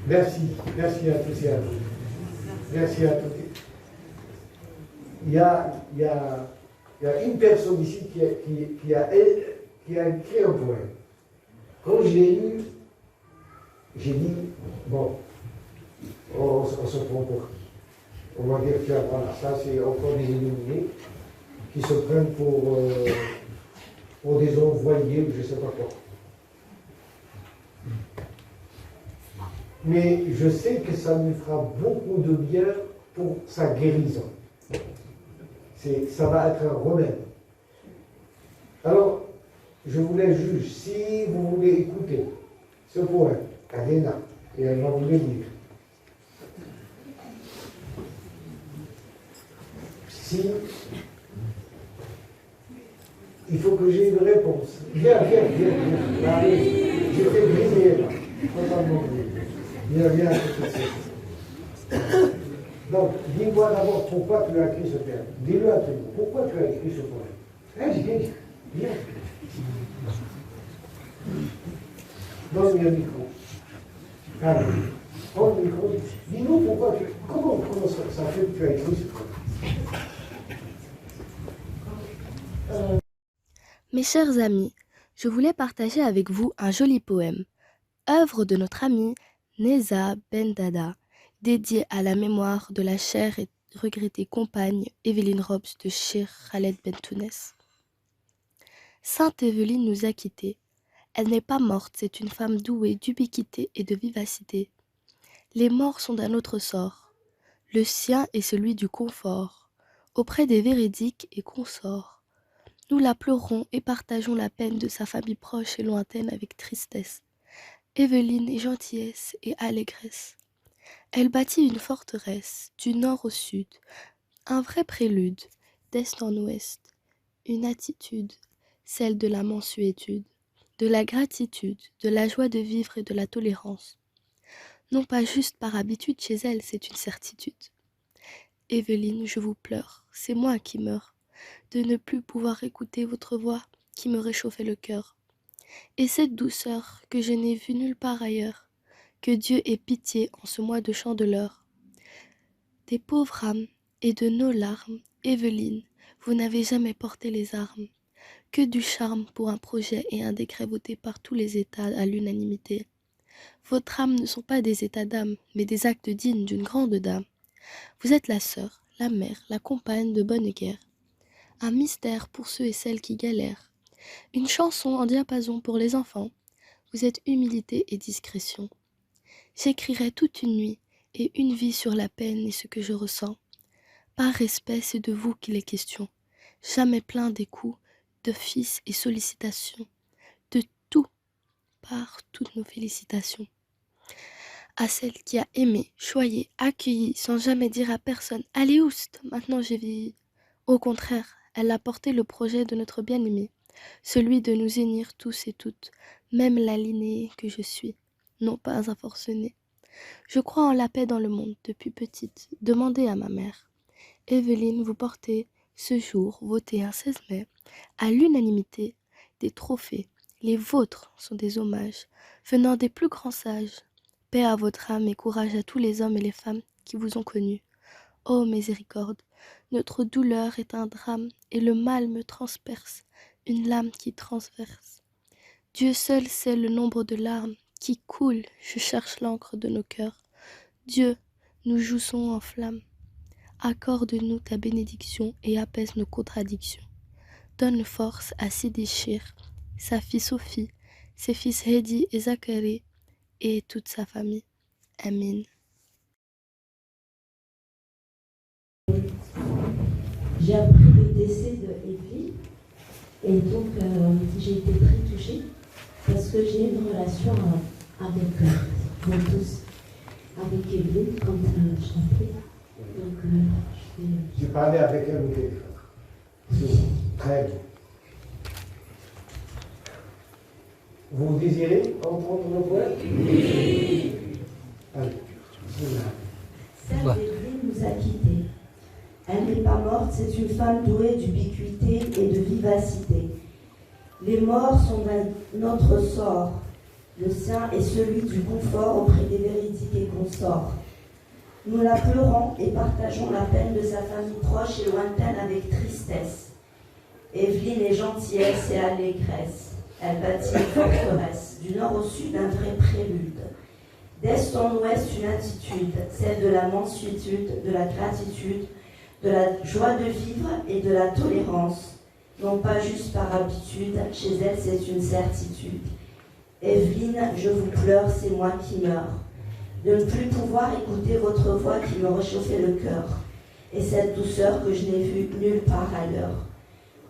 Merci à tous et à toutes. Merci à tous. Il y a une personne ici qui a écrit un poème. Quand je l'ai lu, j'ai dit, bon, on se prend pour qui? On va dire que voilà, ça c'est encore des illuminés qui se prennent pour des envoyés ou je ne sais pas quoi. Mais je sais que ça lui fera beaucoup de bien pour sa guérison. Ça va être un remède. Alors, je vous laisse juge. Si vous voulez écouter ce poème, Adena, et elle va vous le lire. Si il faut que j'ai une réponse. Viens. Allez, je t'ai brisé là. Totalement brisé. Viens, tout de suite. Donc, dis-moi d'abord pourquoi tu as écrit ce poème. Dis-le à tout le monde. Pourquoi tu as écrit ce poème? Viens. Donne-lui le micro. Allez, prends le micro. Dis-nous pourquoi comment ça fait que tu as écrit ce poème. Mes chers amis, je voulais partager avec vous un joli poème, œuvre de notre ami Neza Ben Dada, dédié à la mémoire de la chère et regrettée compagne Evelyne Robs de Cheikh Khaled Ben Tounès. Sainte Evelyne nous a quittés. Elle n'est pas morte, c'est une femme douée d'ubiquité et de vivacité. Les morts sont d'un autre sort. Le sien est celui du confort, auprès des véridiques et consorts. Nous la pleurons et partageons la peine de sa famille proche et lointaine avec tristesse. Evelyne est gentillesse et allégresse. Elle bâtit une forteresse du nord au sud, un vrai prélude, d'est en ouest, une attitude, celle de la mansuétude, de la gratitude, de la joie de vivre et de la tolérance. Non pas juste par habitude chez elle, c'est une certitude. Evelyne, je vous pleure, c'est moi qui meurs, de ne plus pouvoir écouter votre voix qui me réchauffait le cœur. Et cette douceur que je n'ai vue nulle part ailleurs, que Dieu ait pitié en ce mois de chandeleur. Des pauvres âmes et de nos larmes, Evelyne, vous n'avez jamais porté les armes. Que du charme pour un projet et un décret voté par tous les États à l'unanimité. Vos trames ne sont pas des états d'âme, mais des actes dignes d'une grande dame. Vous êtes la sœur, la mère, la compagne de bonne guerre. Un mystère pour ceux et celles qui galèrent. Une chanson en diapason pour les enfants. Vous êtes humilité et discrétion. J'écrirai toute une nuit et une vie sur la peine et ce que je ressens. Par respect, c'est de vous qu'il est question. Jamais plein d'écouts, d'offices et sollicitations. De tout, par toutes nos félicitations. À celle qui a aimé, choyé, accueilli, sans jamais dire à personne « Allez oust, maintenant j'ai vieilli ». Au contraire, elle a porté le projet de notre bien-aimé, celui de nous unir tous et toutes, même la lignée que je suis, non pas un forcené. Je crois en la paix dans le monde depuis petite. Demandez à ma mère. Evelyne, vous portez ce jour, voté un 16 mai, à l'unanimité, des trophées. Les vôtres sont des hommages, venant des plus grands sages. Paix à votre âme et courage à tous les hommes et les femmes qui vous ont connus. Ô miséricorde, notre douleur est un drame et le mal me transperce, une lame qui transverse. Dieu seul sait le nombre de larmes qui coulent, je cherche l'encre de nos cœurs. Dieu, nous jouissons en flammes. Accorde-nous ta bénédiction et apaise nos contradictions. Donne force à Sidishir, sa fille Sophie, ses fils Hedi et Zacharie et toute sa famille. Amen. J'ai appris le décès de Evie et donc j'ai été très touchée parce que j'ai une relation avec vous tous, avec Evie quand je chantais. Donc J'ai parlé avec elle au téléphone. C'est très bien. Vous désirez entendre le poète? Oui. Allez. Sœur Evelyne nous a quittés. Elle n'est pas morte, c'est une femme douée d'ubiquité et de vivacité. Les morts sont notre sort. Le sien est celui du confort auprès des véridiques et consorts. Nous la pleurons et partageons la peine de sa famille proche et lointaine avec tristesse. Evelyne est gentillesse et allégresse. Elle bâtit une forteresse, du nord au sud un vrai prélude. D'est en ouest une attitude, celle de la mansuétude, de la gratitude, de la joie de vivre et de la tolérance. Non pas juste par habitude, chez elle c'est une certitude. Evelyne, je vous pleure, c'est moi qui meurs. De ne plus pouvoir écouter votre voix qui me réchauffait le cœur, et cette douceur que je n'ai vue nulle part ailleurs.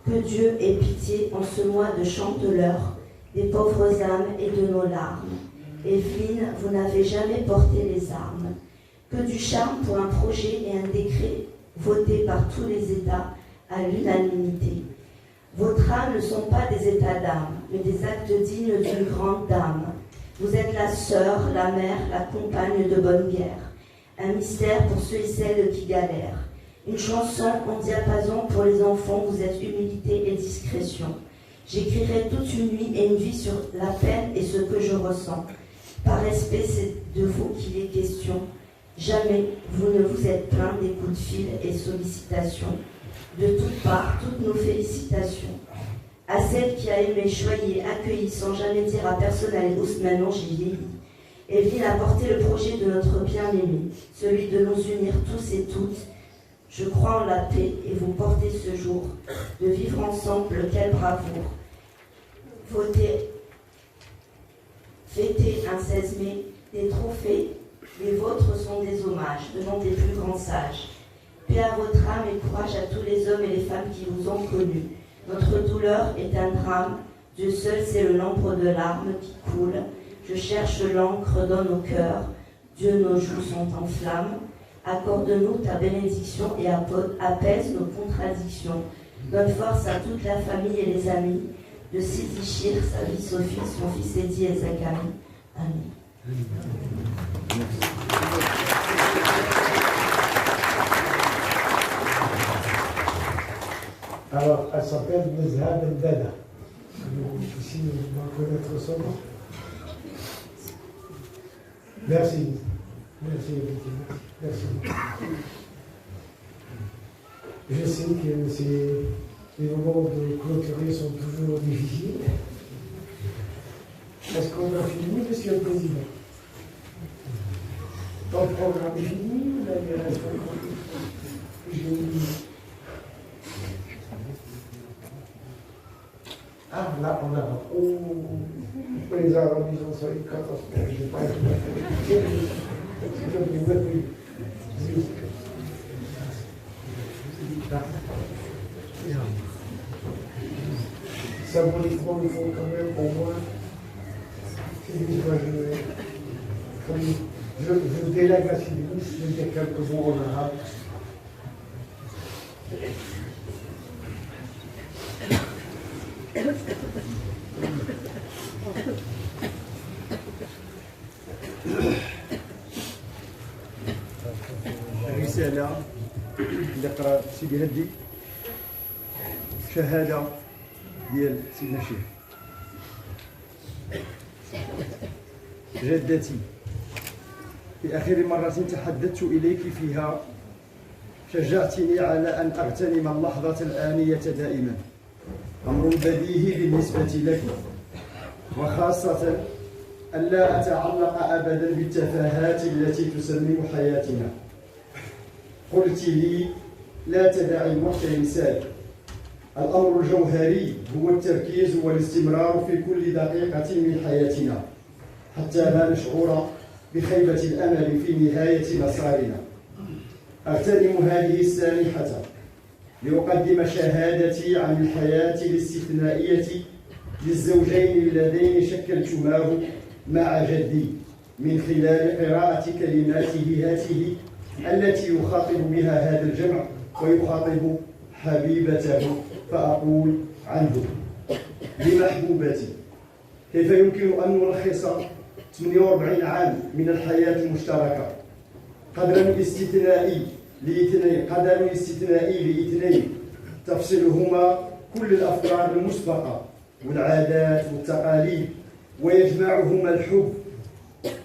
Que Dieu ait pitié en ce mois de chanteleur des pauvres âmes et de nos larmes. Evelyne, vous n'avez jamais porté les armes. Que du charme pour un projet et un décret voté par tous les États à l'unanimité. Vos trames ne sont pas des états d'âme, mais des actes dignes d'une grande dame. Vous êtes la sœur, la mère, la compagne de bonne guerre. Un mystère pour ceux et celles qui galèrent. Une chanson en diapason pour les enfants, vous êtes humilité et discrétion. J'écrirai toute une nuit et une vie sur la peine et ce que je ressens. Par respect, c'est de vous qu'il est question. Jamais vous ne vous êtes plaint des coups de fil et sollicitations. De toutes parts, toutes nos félicitations. À celle qui a aimé, choyé, accueilli, sans jamais dire à personne allez oust, maintenant j'ai vieilli. Evelyne a porté le projet de notre bien-aimé, celui de nous unir tous et toutes. Je crois en la paix et vous portez ce jour, de vivre ensemble, quelle bravoure. Fêter un 16 mai, des trophées, les vôtres sont des hommages, venant des plus grands sages. Paix à votre âme et courage à tous les hommes et les femmes qui vous ont connus. Notre douleur est un drame, Dieu seul sait le nombre de larmes qui coulent. Je cherche l'encre dans nos cœurs, Dieu nos joues sont en flammes. Accorde-nous ta bénédiction et apaise nos contradictions. Donne force à toute la famille et les amis de Sidishir, sa vie Sophie, son fils Hedi et Zacharie. Amen. Alors, elle s'appelle Nezha Bendana. Ici, on va connaître son nom. Merci. Merci, merci. Je sais que les moments de clôturer sont toujours difficiles. Est-ce qu'on a fini, Monsieur le Président? Ton programme est fini, là, il reste encore. Ah, là, on a. Oh, les arrondissements sont une catastrophe. Je n'ai pas symboliquement, il faut quand même, pour moi, c'est des images. Je vous délègue à Sylvius, l'une des quelques mots honorables. الرسالة اللي قرأ سيدي هدي شهادة ديال سيدنا الشيخ. جدتي، في آخر مرة تحدثت إليك فيها شجعتني على أن أغتنم اللحظة الآنية دائما، أمر بديهي بالنسبة لك، وخاصة ألا أتعلق أبدا بالتفاهات التي تسمم حياتنا. قلت لي لا تدع الوقت ينساك، الأمر الجوهري هو التركيز والاستمرار في كل دقيقة من حياتنا حتى لا نشعر بخيبة الأمل في نهاية مسارنا. أغتنم هذه السانحة لأقدم شهادتي عن الحياة الاستثنائية للزوجين اللذين شكلتماه مع جدي من خلال قراءة كلماته هاته التي يخاطب بها هذا الجمع ويخاطب حبيبته، فأقول عنه: لمحبوبتي، كيف يمكن أن نلخص 48 عام من الحياة المشتركة؟ قدر استثنائي لاثنين تفصلهما كل الأفكار المسبقة والعادات والتقاليد، ويجمعهما الحب،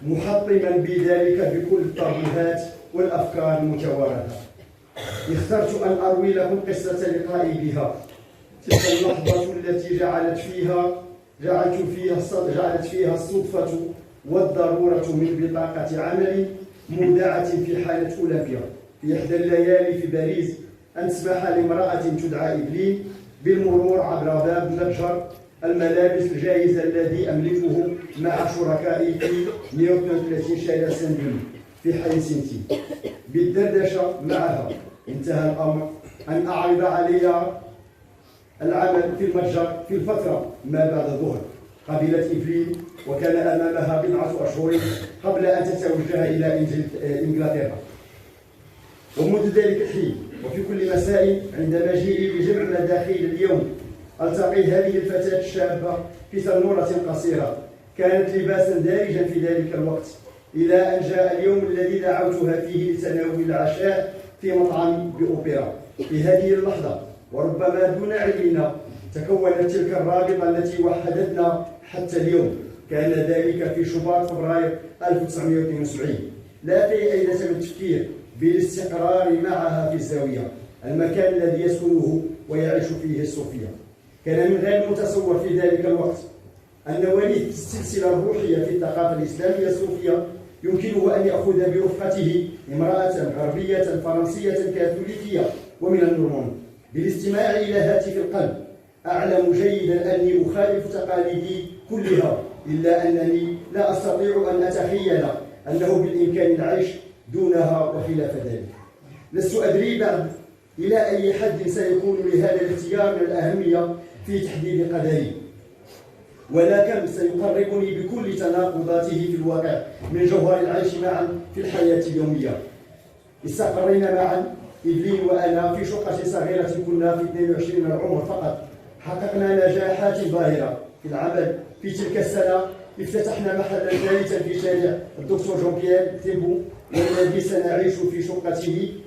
محطما بذلك بكل الطابوهات والأفكار المتوارثة. اخترت أن أروي لكم قصة لقائي بها، تلك اللحظة التي جعلت فيها الصدفة والضرورة من بطاقة عمل مودعة في حالة أولمبيا في إحدى الليالي في باريس أن تسمح لامرأة تدعى إيفلين بالمرور عبر باب متجر الملابس الجاهز الذي أملكه مع شركائي في 132 شارع سان في حي سنتي. بالدردشة معها انتهى الأمر أن أعرض عليها العمل في المتجر في الفترة ما بعد الظهر. قبلت إيفلين وكان أمامها بضعة أشهر قبل أن تتوجه إلى إنجلترا. ومنذ ذلك الحين وفي كل مساء عند مجيئي لجمع مداخيل اليوم ألتقي هذه الفتاة الشابة في تنورة قصيرة كانت لباسا دارجا في ذلك الوقت، إلى أن جاء اليوم الذي دعوتها فيه لتناول العشاء في مطعم بأوبرا. في هذه اللحظة وربما دون علمنا تكونت تلك الرابطة التي وحدتنا حتى اليوم. كان ذلك في شباط فبراير 1972. لا في أين من التفكير بالاستقرار معها في الزاوية، المكان الذي يسكنه ويعيش فيه الصوفية. كان من غير المتصور في ذلك الوقت أن وليد السلسلة الروحية في الثقافة الإسلامية الصوفية يمكنه أن يأخذ برفقته امرأة غربية فرنسية كاثوليكية ومن النورمان. بالاستماع إلى هاتف القلب أعلم جيدا أني أخالف تقاليدي كلها، إلا أنني لا أستطيع أن أتخيل أنه بالإمكان العيش دونها وخلاف ذلك. لست أدري بعد إلى أي حد سيكون لهذا الاختيار من الأهمية في تحديد قدري، ولكن سيقربني بكل تناقضاته في الواقع من جوهر العيش معا في الحياة اليومية. استقرينا معا إيفلين وأنا في شقة صغيرة كنا في 22 من العمر فقط. حققنا نجاحات باهرة في العمل. في تلك السنة افتتحنا محلا ثالثا في شارع الدكتور جون بيير تيمبو، والذي سنعيش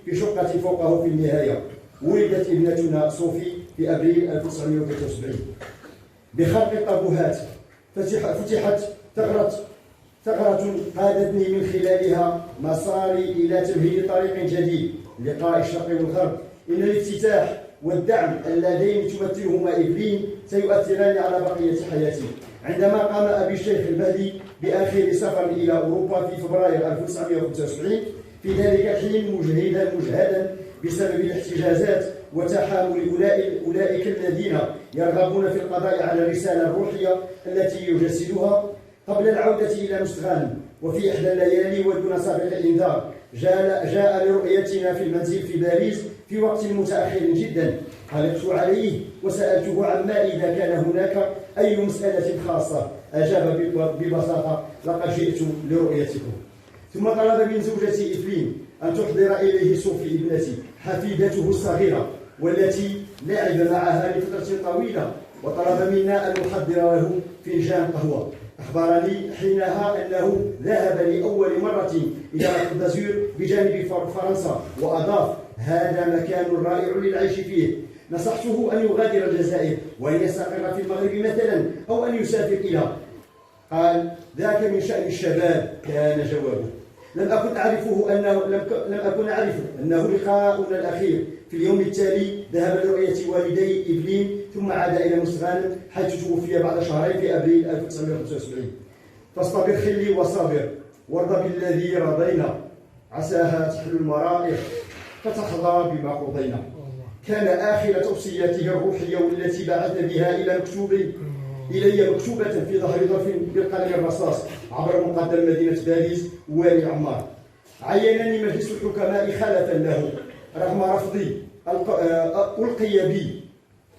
في شقة فوقه في النهاية. ولدت ابنتنا صوفي في أبريل 1973. بخلق الطابوهات فتحت ثغرة قادتني من خلالها مساري إلى تمهيد طريق جديد لقاء الشرق والغرب. إن الافتتاح والدعم اللذين تمثلهما إيفلين سيؤثران على بقية حياتي. عندما قام أبي الشيخ المهدي بآخر سفر إلى أوروبا في فبراير 1975 في ذلك الحين مجهدا بسبب الاحتجازات وتحامل أولئك الذين يرغبون في القضاء على الرسالة الروحية التي يجسدها، قبل العودة إلى مستغانم وفي إحدى الليالي ودون سابق إنذار جاء لرؤيتنا في المنزل في باريس في وقت متأخر جدا. قلبت عليه وسألته عما إذا كان هناك أي مسألة خاصة. أجاب ببساطة: لقد جئت لرؤيتكم. ثم طلب من زوجة إفلين أن تحضر إليه صوفي ابنتي حفيدته الصغيرة والتي لعب معها لفترة طويلة، وطلب منا أن نحضر له فنجان قهوة. أخبرني حينها أنه ذهب لأول مرة إلى كوت دازور بجانب فرنسا، وأضاف: هذا مكان رائع للعيش فيه. نصحته أن يغادر الجزائر وأن يستقر في المغرب مثلا، أو أن يسافر إلى. قال: ذاك من شأن الشباب، كان جوابه. لم أكن أعرف أنه لقاؤنا الأخير. في اليوم التالي ذهب لرؤية والدي إفلين، ثم عاد إلى مستغانم حيث توفي بعد شهرين في أبريل 1975. فاصطبر خلي وصابر، وارض بالذي رضينا، عساها تحل المرائح فتحظى بما قضينا. كان آخر توصياته الروحية والتي بعث بها إلي مكتوبة في ظهر ظرف بالقلم الرصاص عبر مقدم مدينة باريس والي عمار. عينني مجلس الحكماء خلفا له رغم رفضي. ألقي بي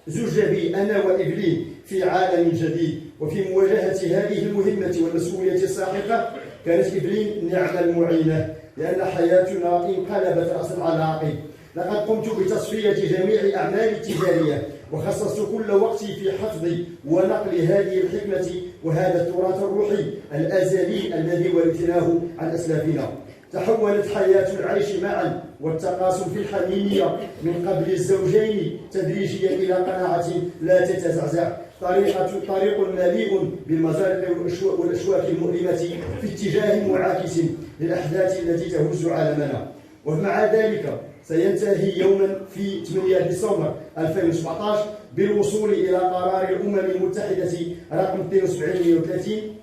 زج بي أنا وإفلين في عالم جديد، وفي مواجهة هذه المهمة والمسؤولية الساحقة كانت إفلين نعم المعينة، لأن حياتنا انقلبت رأسا على عقب. لقد قمت بتصفية جميع أعمالي التجارية، وخصصت كل وقتي في حفظ ونقل هذه الحكمة وهذا التراث الروحي الأزلي الذي ورثناه عن أسلافنا. تحولت حياة العيش معا والتقاسم في الحميمية من قبل الزوجين تدريجيا إلى قناعة لا تتزعزع، طريق مليء بالمزارق والأشواك المؤلمة في اتجاه معاكس للأحداث التي تهز عالمنا. ومع ذلك سينتهي يوما في 8 ديسمبر 2017 بالوصول إلى قرار الأمم المتحدة رقم 7230،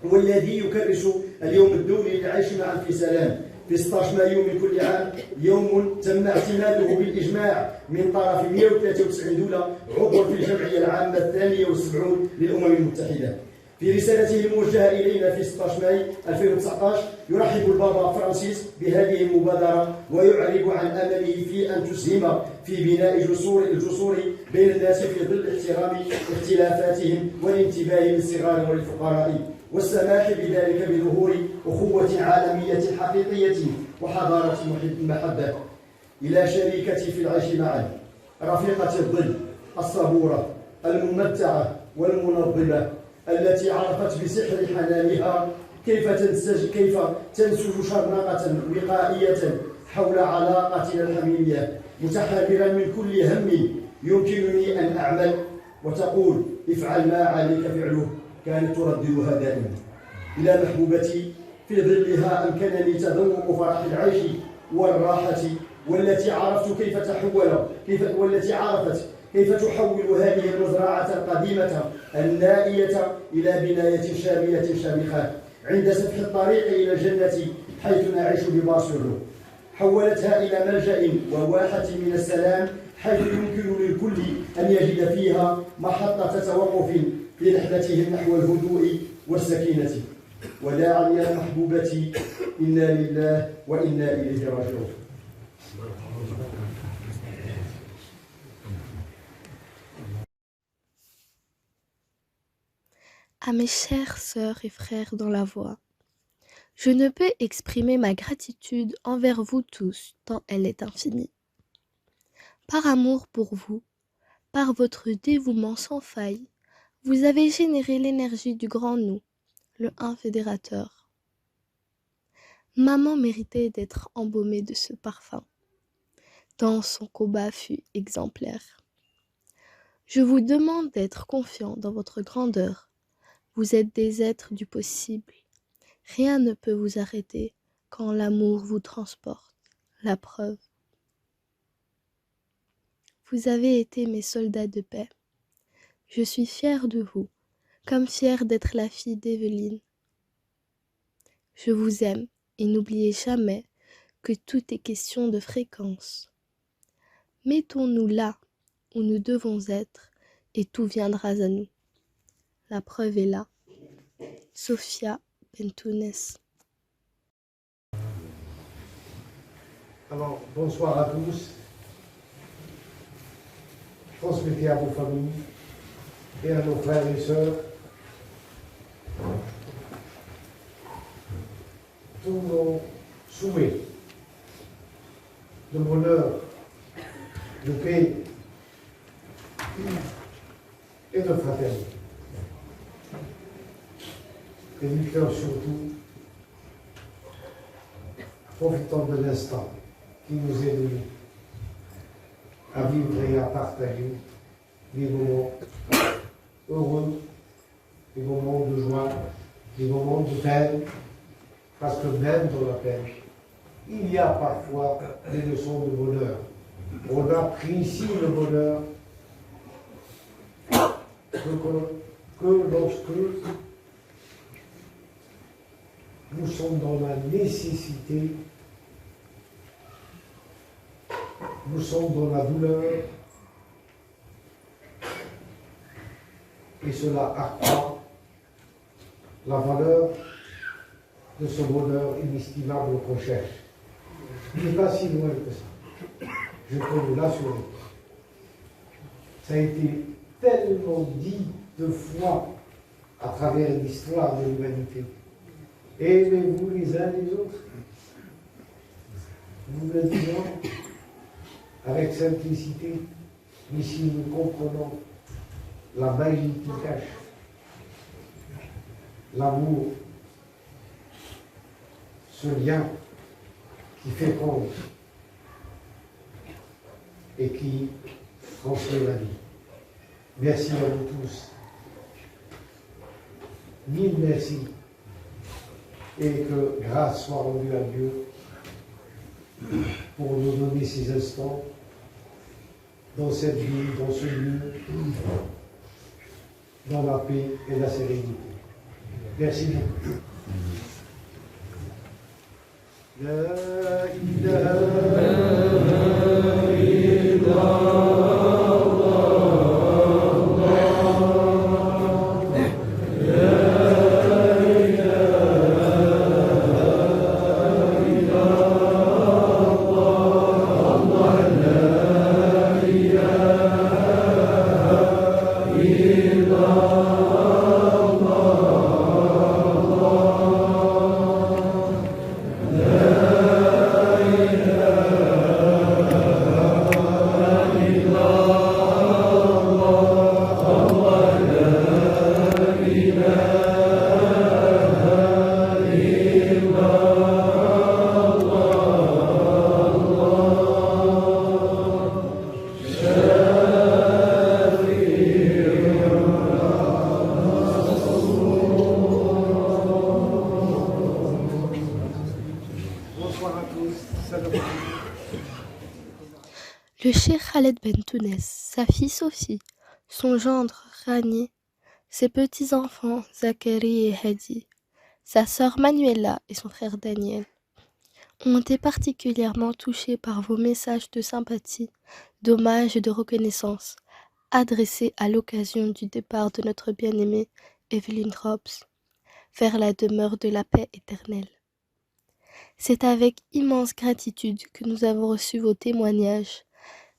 والذي يكرس اليوم الدولي للعيش معا في سلام في 16 مايو من كل عام، يوم تم اعتماده بالإجماع من طرف 193 دولة عضو في الجمعية العامة 72 للأمم المتحدة. في رسالته الموجهة إلينا في 16 ماي 2019 يرحب البابا فرانسيس بهذه المبادرة، ويعرب عن أمله في أن تسهم في بناء الجسور بين الناس في ظل احترام اختلافاتهم والانتباه للصغار والفقراء، والسماح بذلك بظهور أخوة عالمية حقيقية وحضارة المحبة. إلى شريكتي في العيش معا، رفيقة الظل الصبورة الممتعة والمنظمة، التي عرفت بسحر حنانها كيف تنسج شرنقة وقائية حول علاقتنا الحميمية، متحررا من كل هم يمكنني أن أعمل، وتقول: افعل ما عليك فعله، كانت ترددها دائما. إلى محبوبتي، في ظلها أمكنني تذوق فرح العيش والراحة، والتي عرفت كيف تحول هذه المزرعة القديمة النائية إلى بناية شاملة شامخة عند سفح الطريق إلى الجنة حيث نعيش بباصره. حولتها إلى ملجأ وواحة من السلام، حيث يمكن للكل أن يجد فيها محطة توقف في رحلتهم نحو الهدوء والسكينة. وداعا يا محبوبتي، إنا لله وإنا إليه راجعون. À mes chères sœurs et frères dans la voix, je ne peux exprimer ma gratitude envers vous tous, tant elle est infinie. Par amour pour vous, par votre dévouement sans faille, vous avez généré l'énergie du grand nous, le un fédérateur. Maman méritait d'être embaumée de ce parfum, tant son combat fut exemplaire. Je vous demande d'être confiant dans votre grandeur. Vous êtes des êtres du possible. Rien ne peut vous arrêter quand l'amour vous transporte. La preuve. Vous avez été mes soldats de paix. Je suis fière de vous, comme fière d'être la fille d'Evelyne. Je vous aime et n'oubliez jamais que tout est question de fréquence. Mettons-nous là où nous devons être et tout viendra à nous. La preuve est là. Sophia Bentounes. Alors, bonsoir à tous. Transmettez à vos familles et à nos frères et sœurs tous nos souhaits de bonheur, de paix et de fraternité. Et du cœur surtout, profitant de l'instant qui nous est donné à vivre et à partager des moments heureux, des moments de joie, des moments de peine, parce que même dans la peine, il y a parfois des leçons de bonheur. On apprécie le bonheur que lorsque nous sommes dans la nécessité, nous sommes dans la douleur, et cela accroît la valeur de ce bonheur inestimable qu'on cherche. Il n'est pas si loin que ça, je peux vous l'assurer. Ça a été tellement dit de fois à travers l'histoire de l'humanité. Aimez-vous les uns les autres. Nous le disons avec simplicité, mais si nous comprenons la magie qui cache l'amour, ce lien qui féconde et qui transmet la vie. Merci à vous tous. Mille merci. Et que grâce soit rendue à Dieu pour nous donner ces instants dans cette vie, dans ce lieu, dans la paix et la sérénité. Merci beaucoup. La ilaha Le cheikh Khaled Bentounes, sa fille Sophie, son gendre Rani, ses petits-enfants Zachary et Hadi, sa sœur Manuela et son frère Daniel, ont été particulièrement touchés par vos messages de sympathie, d'hommage et de reconnaissance adressés à l'occasion du départ de notre bien-aimée Evelyn Robbs vers la demeure de la paix éternelle. C'est avec immense gratitude que nous avons reçu vos témoignages.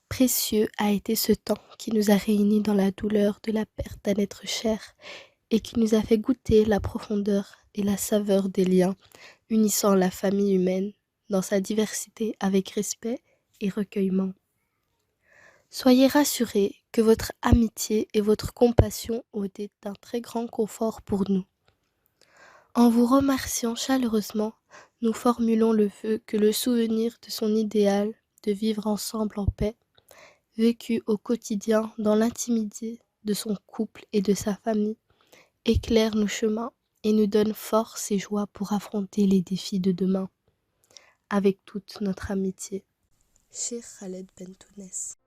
Précieux a été ce temps qui nous a réunis dans la douleur de la perte d'un être cher et qui nous a fait goûter la profondeur et la saveur des liens unissant la famille humaine dans sa diversité avec respect et recueillement. Soyez rassurés que votre amitié et votre compassion ont été d'un très grand confort pour nous. En vous remerciant chaleureusement, nous formulons le vœu que le souvenir de son idéal de vivre ensemble en paix, vécu au quotidien dans l'intimité de son couple et de sa famille, éclaire nos chemins et nous donne force et joie pour affronter les défis de demain. Avec toute notre amitié. Cheikh Khaled Bentounes.